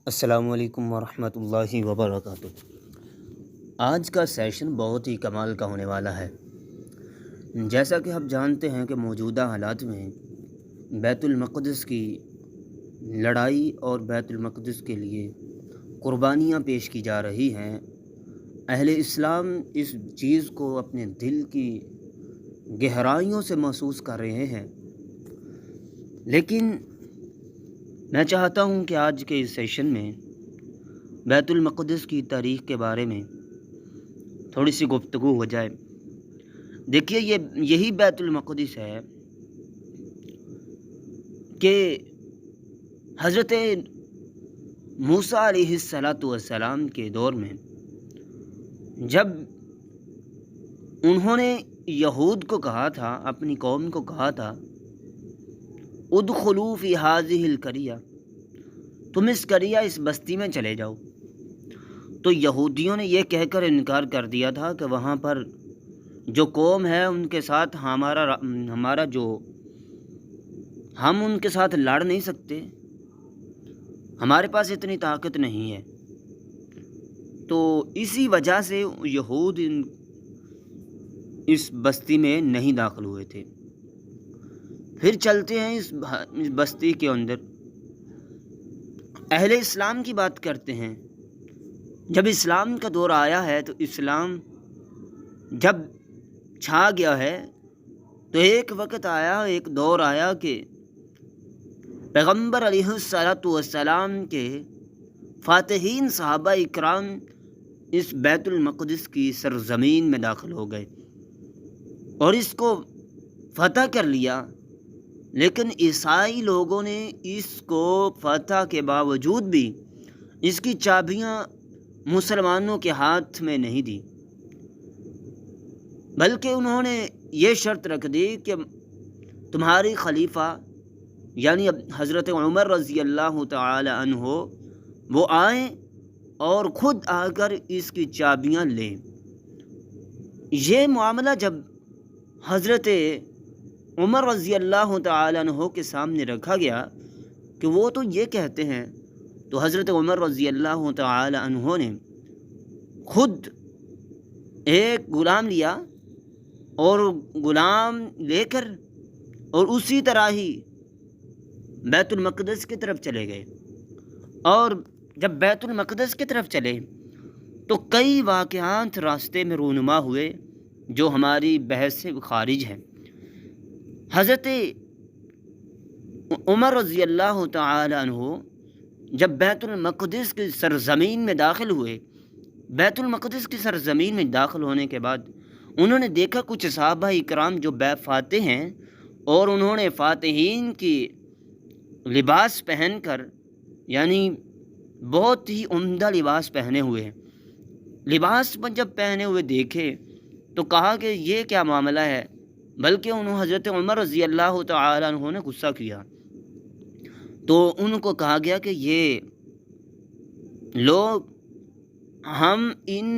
السلام علیکم ورحمۃ اللہ وبرکاتہ۔ آج کا سیشن بہت ہی کمال کا ہونے والا ہے۔ جیسا کہ آپ جانتے ہیں کہ موجودہ حالات میں بیت المقدس کی لڑائی اور بیت المقدس کے لیے قربانیاں پیش کی جا رہی ہیں۔ اہل اسلام اس چیز کو اپنے دل کی گہرائیوں سے محسوس کر رہے ہیں، لیکن میں چاہتا ہوں کہ آج کے اس سیشن میں بیت المقدس کی تاریخ کے بارے میں تھوڑی سی گفتگو ہو جائے۔ دیکھیے، یہی بیت المقدس ہے کہ حضرت موسیٰ علیہ السلام کے دور میں جب انہوں نے یہود کو کہا تھا، اپنی قوم کو کہا تھا، ادخلوا فی ہذہ القریہ، تم اس قریہ، اس بستی میں چلے جاؤ، تو یہودیوں نے یہ کہہ کر انکار کر دیا تھا کہ وہاں پر جو قوم ہے ان کے ساتھ ہمارا جو ہم ان کے ساتھ لڑ نہیں سکتے، ہمارے پاس اتنی طاقت نہیں ہے۔ تو اسی وجہ سے یہود اس بستی میں نہیں داخل ہوئے تھے۔ پھر چلتے ہیں اس بستی کے اندر، اہل اسلام کی بات کرتے ہیں۔ جب اسلام کا دور آیا ہے تو اسلام جب چھا گیا ہے تو ایک وقت آیا، ایک دور آیا کہ پیغمبر علیہ السلام کے فاتحین صحابہ اکرام اس بیت المقدس کی سرزمین میں داخل ہو گئے اور اس کو فتح کر لیا، لیکن عیسائی لوگوں نے اس کو فتح کے باوجود بھی اس کی چابیاں مسلمانوں کے ہاتھ میں نہیں دی، بلکہ انہوں نے یہ شرط رکھ دی کہ تمہاری خلیفہ یعنی حضرت عمر رضی اللہ تعالی عنہ وہ آئیں اور خود آ کر اس کی چابیاں لیں۔ یہ معاملہ جب حضرت عمر رضی اللہ تعالی عنہ کے سامنے رکھا گیا کہ وہ تو یہ کہتے ہیں، تو حضرت عمر رضی اللہ تعالی عنہ نے خود ایک غلام لیا اور غلام لے کر اور اسی طرح ہی بیت المقدس کی طرف چلے گئے۔ اور جب بیت المقدس کی طرف چلے تو کئی واقعات راستے میں رونما ہوئے جو ہماری بحث سے خارج ہیں۔ حضرت عمر رضی اللہ تعالی عنہ جب بیت المقدس کی سرزمین میں داخل ہوئے، بیت المقدس کی سرزمین میں داخل ہونے کے بعد انہوں نے دیکھا کچھ صحابہ اکرام جو فاتح ہیں اور انہوں نے فاتحین کی لباس پہن کر، یعنی بہت ہی عمدہ لباس پہنے ہوئے ہیں، لباس جب پہنے ہوئے دیکھے تو کہا کہ یہ کیا معاملہ ہے، بلکہ انہوں حضرت عمر رضی اللہ تعالی عنہ نے غصہ کیا تو ان کو کہا گیا کہ یہ لوگ، ہم ان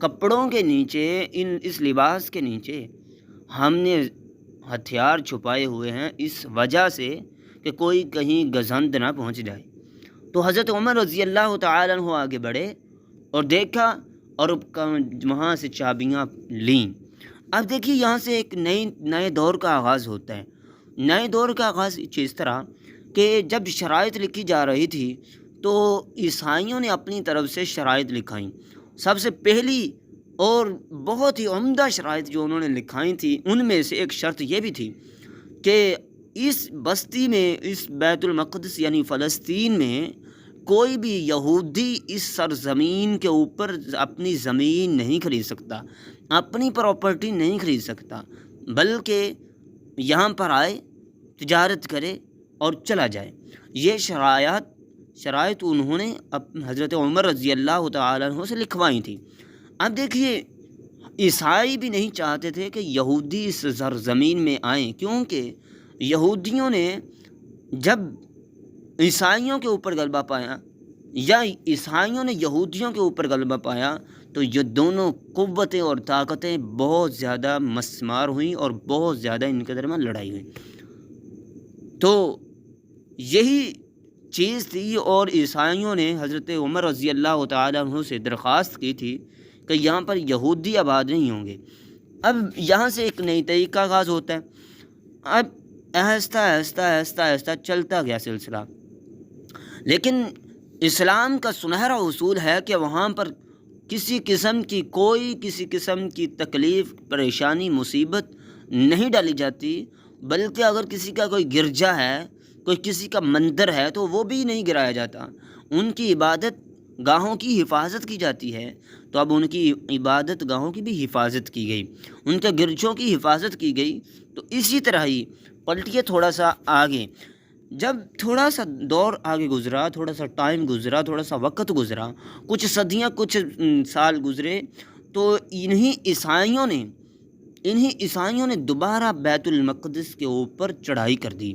کپڑوں کے نیچے، اس لباس کے نیچے ہم نے ہتھیار چھپائے ہوئے ہیں، اس وجہ سے کہ کوئی کہیں گزند نہ پہنچ جائے۔ تو حضرت عمر رضی اللہ تعالی عنہ آگے بڑھے اور دیکھا اور وہاں سے چابیاں لیں۔ اب دیکھیے، یہاں سے ایک نئے دور کا آغاز ہوتا ہے۔ نئے دور کا آغاز اس طرح کہ جب شرائط لکھی جا رہی تھی تو عیسائیوں نے اپنی طرف سے شرائط لکھائیں۔ سب سے پہلی اور بہت ہی عمدہ شرائط جو انہوں نے لکھائی تھی، ان میں سے ایک شرط یہ بھی تھی کہ اس بستی میں، اس بیت المقدس یعنی فلسطین میں، کوئی بھی یہودی اس سرزمین کے اوپر اپنی زمین نہیں خرید سکتا، اپنی پراپرٹی نہیں خرید سکتا، بلکہ یہاں پر آئے، تجارت کرے اور چلا جائے۔ یہ شرائط انہوں نے حضرت عمر رضی اللہ تعالی عنہ سے لکھوائی تھی۔ اب دیکھیے، عیسائی بھی نہیں چاہتے تھے کہ یہودی اس سرزمین میں آئیں، کیونکہ یہودیوں نے جب عیسائیوں کے اوپر غلبہ پایا یا عیسائیوں نے یہودیوں کے اوپر غلبہ پایا تو یہ دونوں قوتیں اور طاقتیں بہت زیادہ مسمار ہوئیں اور بہت زیادہ ان کے درمیان لڑائی ہوئی۔ تو یہی چیز تھی، اور عیسائیوں نے حضرت عمر رضی اللہ تعالیٰ عنہ سے درخواست کی تھی کہ یہاں پر یہودی آباد نہیں ہوں گے۔ اب یہاں سے ایک نئی طریقہ کا آغاز ہوتا ہے۔ اب آہستہ آہستہ آہستہ آہستہ چلتا گیا سلسلہ، لیکن اسلام کا سنہرا اصول ہے کہ وہاں پر کسی قسم کی تکلیف، پریشانی، مصیبت نہیں ڈالی جاتی، بلکہ اگر کسی کا کوئی گرجا ہے، کوئی کسی کا مندر ہے، تو وہ بھی نہیں گرایا جاتا، ان کی عبادت گاہوں کی حفاظت کی جاتی ہے۔ تو اب ان کی عبادت گاہوں کی بھی حفاظت کی گئی، ان کے گرجوں کی حفاظت کی گئی۔ تو اسی طرح ہی پلٹیے تھوڑا سا آگے، جب تھوڑا سا دور آگے گزرا، تھوڑا سا ٹائم گزرا، تھوڑا سا وقت گزرا، کچھ صدیاں، کچھ سال گزرے، تو انہی عیسائیوں نے دوبارہ بیت المقدس کے اوپر چڑھائی کر دی۔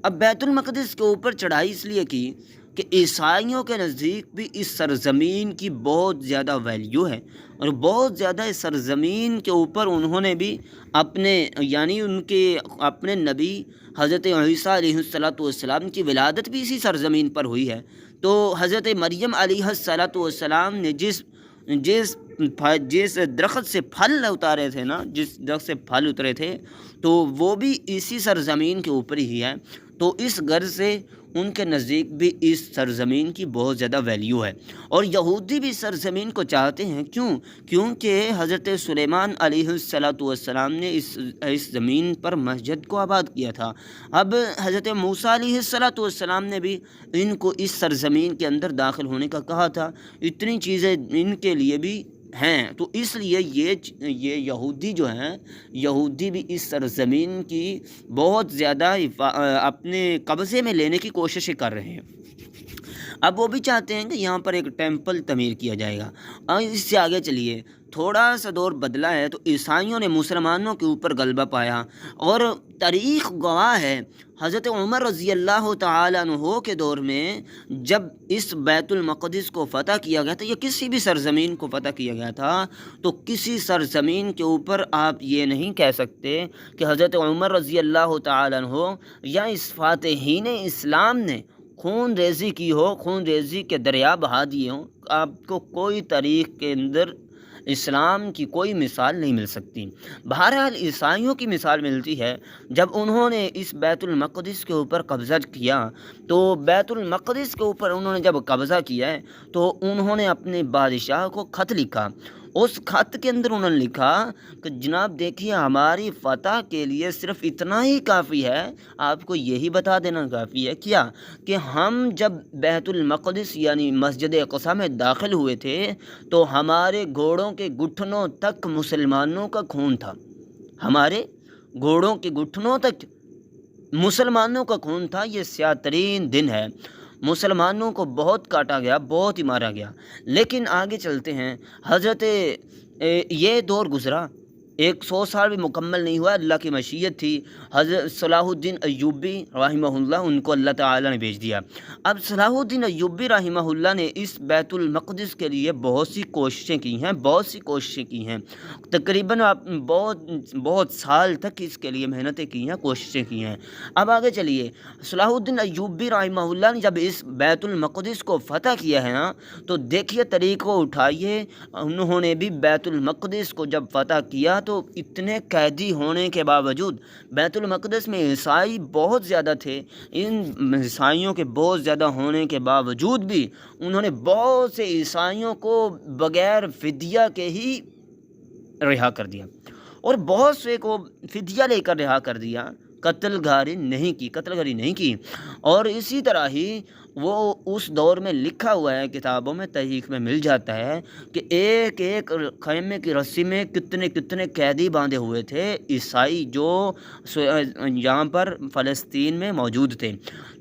اب بیت المقدس کے اوپر چڑھائی اس لیے کی کہ عیسائیوں کے نزدیک بھی اس سرزمین کی بہت زیادہ ویلیو ہے، اور بہت زیادہ اس سرزمین کے اوپر انہوں نے بھی ان کے اپنے نبی حضرت عیسیٰ علیہ السلام کی ولادت بھی اسی سرزمین پر ہوئی ہے۔ تو حضرت مریم علیہ السلام نے جس درخت سے پھل اتارے تھے نا، جس درخت سے پھل اترے تھے، تو وہ بھی اسی سرزمین کے اوپر ہی ہے۔ تو اس غرض سے ان کے نزدیک بھی اس سرزمین کی بہت زیادہ ویلیو ہے، اور یہودی بھی سرزمین کو چاہتے ہیں۔ کیونکہ حضرت سلیمان علیہ السلام نے اس زمین پر مسجد کو آباد کیا تھا۔ اب حضرت موسیٰ علیہ السلام نے بھی ان کو اس سرزمین کے اندر داخل ہونے کا کہا تھا۔ اتنی چیزیں ان کے لیے بھی ہیں، تو اس لیے یہ یہودی جو ہیں، یہودی بھی اس سرزمین کی بہت زیادہ اپنے قبضے میں لینے کی کوششیں کر رہے ہیں۔ اب وہ بھی چاہتے ہیں کہ یہاں پر ایک ٹیمپل تعمیر کیا جائے گا۔ اور اس سے آگے چلیے، تھوڑا سا دور بدلا ہے تو عیسائیوں نے مسلمانوں کے اوپر غلبہ پایا، اور تاریخ گواہ ہے حضرت عمر رضی اللہ تعالیٰ عنہ کے دور میں جب اس بیت المقدس کو فتح کیا گیا تھا، یا کسی بھی سرزمین کو فتح کیا گیا تھا، تو کسی سرزمین کے اوپر آپ یہ نہیں کہہ سکتے کہ حضرت عمر رضی اللہ تعالیٰ عنہ یا اس فاتحین اسلام نے خون ریزی کی ہو، خون ریزی کے دریا بہا دیے ہوں۔ آپ کو کوئی تاریخ کے اندر اسلام کی کوئی مثال نہیں مل سکتی۔ بہرحال عیسائیوں کی مثال ملتی ہے، جب انہوں نے اس بیت المقدس کے اوپر قبضہ کیا، تو بیت المقدس کے اوپر انہوں نے جب قبضہ کیا ہے تو انہوں نے اپنے بادشاہ کو خط لکھا۔ اس خط کے اندر انہوں نے لکھا کہ جناب دیکھیے، ہماری فتح کے لیے صرف اتنا ہی کافی ہے، آپ کو یہی بتا دینا کافی ہے کیا کہ ہم جب بیت المقدس یعنی مسجد اقصی میں داخل ہوئے تھے تو ہمارے گھوڑوں کے گھٹنوں تک مسلمانوں کا خون تھا، ہمارے گھوڑوں کے گھٹنوں تک مسلمانوں کا خون تھا۔ یہ سیاہ ترین دن ہے، مسلمانوں کو بہت کاٹا گیا، بہت ہی مارا گیا۔ لیکن آگے چلتے ہیں، یہ دور گزرا، 100 سال بھی مکمل نہیں ہوا، اللہ کی مشیت تھی۔ حضرت صلاح الدین ایوبی رحمہ اللہ، ان کو اللہ تعالیٰ نے بھیج دیا۔ اب صلاح الدین ایوبی رحمہ اللہ نے اس بیت المقدس کے لیے بہت سی کوششیں کی ہیں، تقریباً بہت سال تک اس کے لیے محنتیں کی ہیں، کوششیں کی ہیں۔ اب آگے چلیے، صلاح الدین ایوبی رحمہ اللہ نے جب اس بیت المقدس کو فتح کیا ہے نا، تو دیکھیے طریقوں اٹھائیے، انہوں نے بھی بیت المقدس کو جب فتح کیا تو اتنے قیدی ہونے کے باوجود، بیت المقدس میں عیسائی بہت زیادہ تھے، ان عیسائیوں کے بہت زیادہ ہونے کے باوجود بھی انہوں نے بہت سے عیسائیوں کو بغیر فدیہ کے ہی رہا کر دیا، اور بہت سے کو فدیہ لے کر رہا کر دیا، قتل گاری نہیں کی۔ اور اسی طرح ہی وہ اس دور میں لکھا ہوا ہے، کتابوں میں تحقیق میں مل جاتا ہے کہ ایک ایک خیمے کی رسی میں کتنے قیدی باندھے ہوئے تھے عیسائی، جو یہاں پر فلسطین میں موجود تھے۔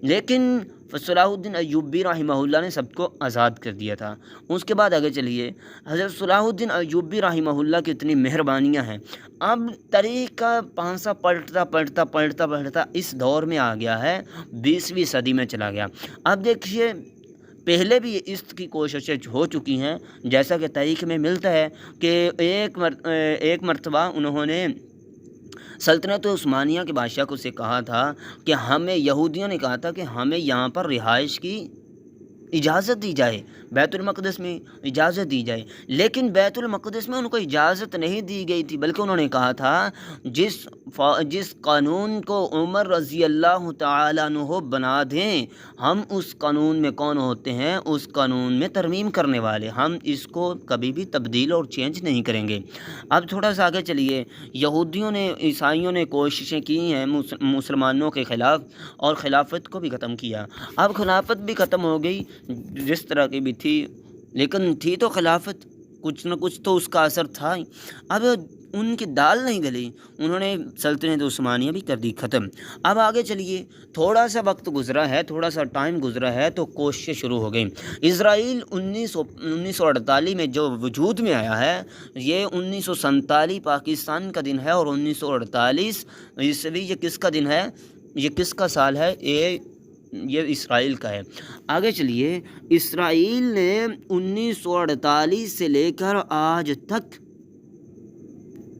لیکن صلاح الدین ایوبی رحمہ اللہ نے سب کو آزاد کر دیا تھا۔ اس کے بعد آگے چلیے، حضرت صلاح الدین ایوبی رحمہ اللہ کی اتنی مہربانیاں ہیں۔ اب طریقہ پانسا پلٹتا اس دور میں آ گیا ہے، 20ویں صدی میں چلا گیا۔ اب دیکھیے، پہلے بھی اس کی کوششیں ہو چکی ہیں، جیسا کہ تاریخ میں ملتا ہے کہ ایک مرتبہ انہوں نے سلطنت عثمانیہ کے بادشاہ کو سے کہا تھا کہ ہمیں، یہودیوں نے کہا تھا کہ ہمیں یہاں پر رہائش کی اجازت دی جائے، بیت المقدس میں اجازت دی جائے، لیکن بیت المقدس میں ان کو اجازت نہیں دی گئی تھی، بلکہ انہوں نے کہا تھا جس قانون کو عمر رضی اللہ تعالیٰ عنہ بنا دیں، ہم اس قانون میں کون ہوتے ہیں؟ اس قانون میں ترمیم کرنے والے، ہم اس کو کبھی بھی تبدیل اور چینج نہیں کریں گے۔ اب تھوڑا سا آگے چلیے، یہودیوں نے، عیسائیوں نے کوششیں کی ہیں مسلمانوں کے خلاف، اور خلافت کو بھی ختم کیا۔ اب خلافت بھی ختم ہو گئی جس طرح کی بھی تھی، لیکن تھی تو خلافت، کچھ نہ کچھ تو اس کا اثر تھا ہی۔ اب ان کی دال نہیں گلی، انہوں نے سلطنت عثمانیہ بھی کر دی ختم۔ اب آگے چلیے، تھوڑا سا وقت گزرا ہے، تھوڑا سا ٹائم گزرا ہے تو کوششیں شروع ہو گئیں۔ اسرائیل 1948 میں جو وجود میں آیا ہے، یہ 1947 پاکستان کا دن ہے، اور 1948 عیسوی یہ کس کا دن ہے؟ یہ کس کا سال ہے؟ یہ اسرائیل کا ہے۔ آگے چلیے، اسرائیل نے 1948 سے لے کر آج تک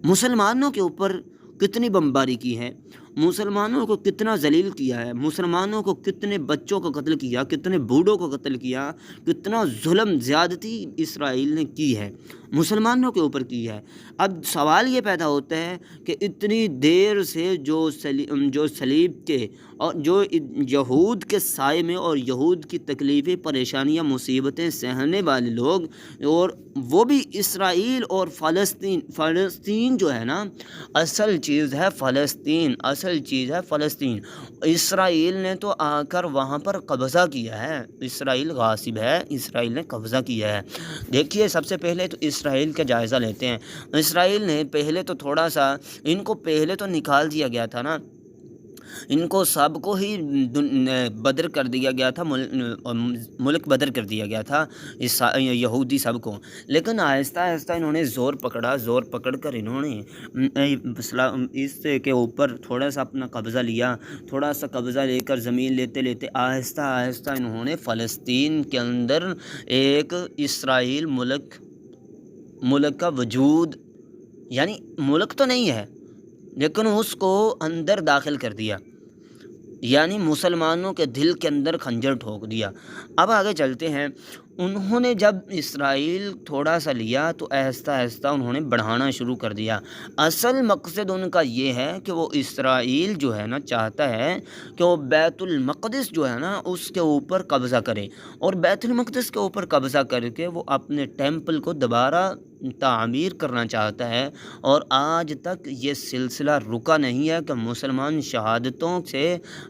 مسلمانوں کے اوپر کتنی بمباری کی ہے، مسلمانوں کو کتنا ذلیل کیا ہے، مسلمانوں کو کتنے بچوں کو قتل کیا، کتنے بوڑھوں کو قتل کیا، کتنا ظلم زیادتی اسرائیل نے کی ہے، مسلمانوں کے اوپر کی ہے۔ اب سوال یہ پیدا ہوتا ہے کہ اتنی دیر سے جو صلیب کے اور جو یہود کے سائے میں اور یہود کی تکلیفیں، پریشانیاں، مصیبتیں سہنے والے لوگ، اور وہ بھی اسرائیل اور فلسطین جو ہے نا، اصل چیز ہے فلسطین، اصل چیز ہے فلسطین۔ اسرائیل نے تو آ کر وہاں پر قبضہ کیا ہے، اسرائیل غاصب ہے، اسرائیل نے قبضہ کیا ہے۔ دیکھیے، سب سے پہلے تو اسرائیل کا جائزہ لیتے ہیں۔ اسرائیل نے پہلے تو تھوڑا سا، ان کو پہلے تو نکال دیا گیا تھا نا، ان کو سب کو ہی بدر کر دیا گیا تھا، ملک بدر کر دیا گیا تھا یہودی سب کو، لیکن آہستہ آہستہ انہوں نے زور پکڑ کر انہوں نے اس کے اوپر تھوڑا سا اپنا قبضہ لیا، تھوڑا سا قبضہ لے کر زمین لیتے آہستہ آہستہ انہوں نے فلسطین کے اندر ایک اسرائیل ملک کا وجود، یعنی ملک تو نہیں ہے لیکن اس کو اندر داخل کر دیا، یعنی مسلمانوں کے دل کے اندر خنجر ٹھوک دیا۔ اب آگے چلتے ہیں، انہوں نے جب اسرائیل تھوڑا سا لیا تو آہستہ آہستہ انہوں نے بڑھانا شروع کر دیا۔ اصل مقصد ان کا یہ ہے کہ وہ اسرائیل جو ہے نا چاہتا ہے کہ وہ بیت المقدس جو ہے نا اس کے اوپر قبضہ کرے، اور بیت المقدس کے اوپر قبضہ کر کے وہ اپنے ٹیمپل کو دوبارہ تعمیر کرنا چاہتا ہے۔ اور آج تک یہ سلسلہ رکا نہیں ہے کہ مسلمان شہادتوں سے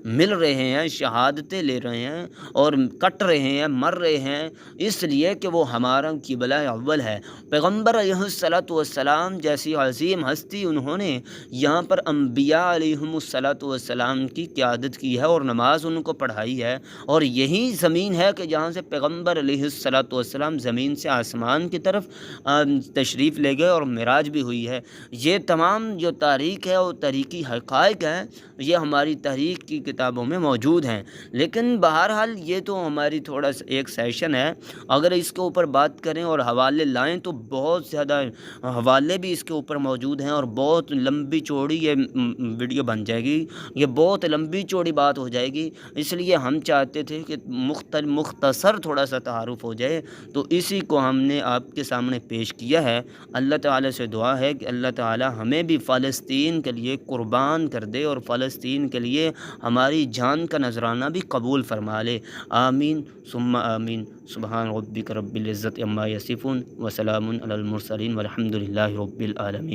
مل رہے ہیں، شہادتیں لے رہے ہیں اور کٹ رہے ہیں، مر رہے ہیں، اس لیے کہ وہ ہمارا قبلہ اول ہے۔ پیغمبر علیہ السلام جیسی عظیم ہستی، انہوں نے یہاں پر انبیاء علیہم السلام کی قیادت کی ہے اور نماز ان کو پڑھائی ہے، اور یہی زمین ہے کہ جہاں سے پیغمبر علیہ السلام زمین سے آسمان کی طرف تشریف لے گئے اور معراج بھی ہوئی ہے۔ یہ تمام جو تاریخ ہے وہ تاریخی حقائق ہیں، یہ ہماری تاریخ کی کتابوں میں موجود ہیں، لیکن بہرحال یہ تو ہماری تھوڑا سا ایک سیشن ہے، اگر اس کے اوپر بات کریں اور حوالے لائیں تو بہت زیادہ حوالے بھی اس کے اوپر موجود ہیں، اور بہت لمبی چوڑی یہ ویڈیو بن جائے گی، یہ بہت لمبی چوڑی بات ہو جائے گی، اس لیے ہم چاہتے تھے کہ مختصر تھوڑا سا تعارف ہو جائے، تو اسی کو ہم نے آپ کے سامنے پیش کیا ہے۔ اللہ تعالیٰ سے دعا ہے کہ اللہ تعالیٰ ہمیں بھی فلسطین کے لیے قربان کر دے، اور فلسطین کے لیے ہماری جان کا نذرانہ بھی قبول فرما لے۔ آمین ثم آمین۔ سبحان ربک رب العزت عما یصفون وسلام علی المرسلین والحمد للہ رب العالمین۔